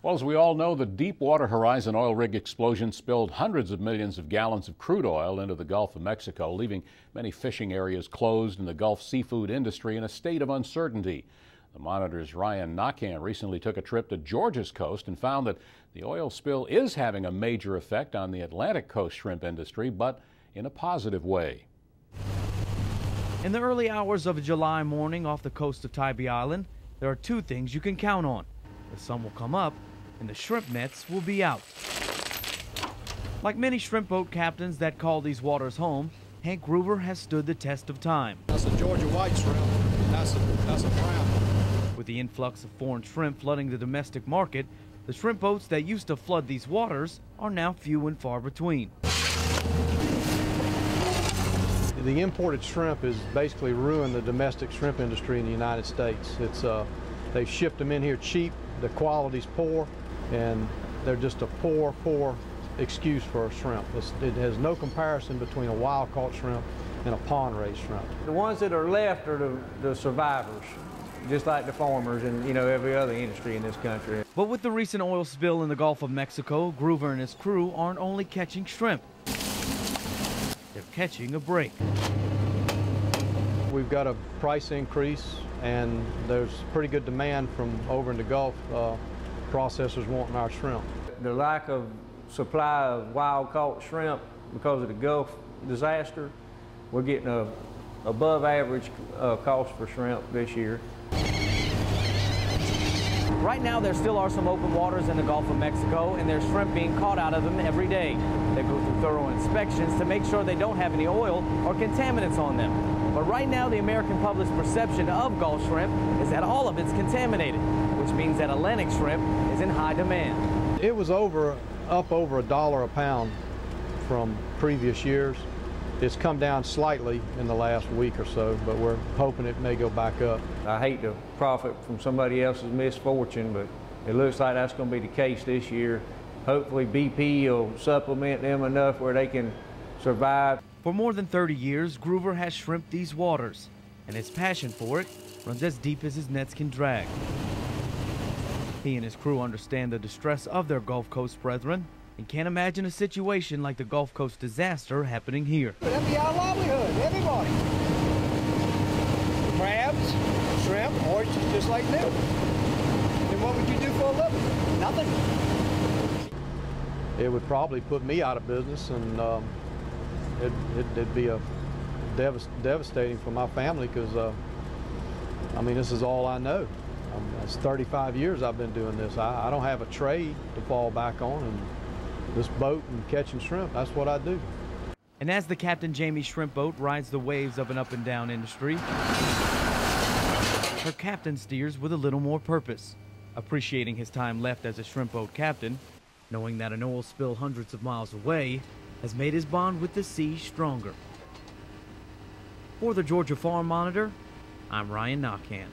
Well, as we all know, the Deepwater Horizon oil rig explosion spilled hundreds of millions of gallons of crude oil into the Gulf of Mexico, leaving many fishing areas closed and the Gulf seafood industry in a state of uncertainty. The Monitor's Naquin recently took a trip to Georgia's coast and found that the oil spill is having a major effect on the Atlantic coast shrimp industry, but in a positive way. In the early hours of a July morning off the coast of Tybee Island, there are two things you can count on. The sun will come up and the shrimp nets will be out. Like many shrimp boat captains that call these waters home, Hank Groover has stood the test of time. That's a Georgia white shrimp. That's a brown. With the influx of foreign shrimp flooding the domestic market, the shrimp boats that used to flood these waters are now few and far between. The imported shrimp has basically ruined the domestic shrimp industry in the United States. They've shipped them in here cheap, the quality's poor, and they're just a poor excuse for a shrimp. It has no comparison between a wild-caught shrimp and a pond-raised shrimp. The ones that are left are the survivors, just like the farmers and, every other industry in this country. But with the recent oil spill in the Gulf of Mexico, Groover and his crew aren't only catching shrimp, they're catching a break. We've got a price increase, and there's pretty good demand from over in the Gulf, processors wanting our shrimp. The lack of supply of wild-caught shrimp because of the Gulf disaster, we're getting a above average cost for shrimp this year. Right now, there still are some open waters in the Gulf of Mexico, and there's shrimp being caught out of them every day. They go through thorough inspections to make sure they don't have any oil or contaminants on them. But right now, the American public's perception of Gulf shrimp is that all of it's contaminated, which means that Atlantic shrimp is in high demand. It was up over $1 a pound from previous years. It's come down slightly in the last week or so, but we're hoping it may go back up. I hate to profit from somebody else's misfortune, but it looks like that's going to be the case this year. Hopefully BP will supplement them enough where they can survive. For more than 30 years, Groover has shrimped these waters, and his passion for it runs as deep as his nets can drag. He and his crew understand the distress of their Gulf Coast brethren and can't imagine a situation like the Gulf Coast disaster happening here. That'd be our livelihood, everybody. Crabs, shrimp, oysters, just like new. And what would you do for a living? Nothing. It would probably put me out of business, and it'd be devastating for my family because, this is all I know. It's 35 years I've been doing this. I don't have a trade to fall back on, and this boat and catching shrimp, that's what I do. And as the Captain Jamie shrimp boat rides the waves of an up and down industry, her captain steers with a little more purpose, appreciating his time left as a shrimp boat captain, knowing that an oil spill hundreds of miles away has made his bond with the sea stronger. For the Georgia Farm Monitor, I'm Naquin.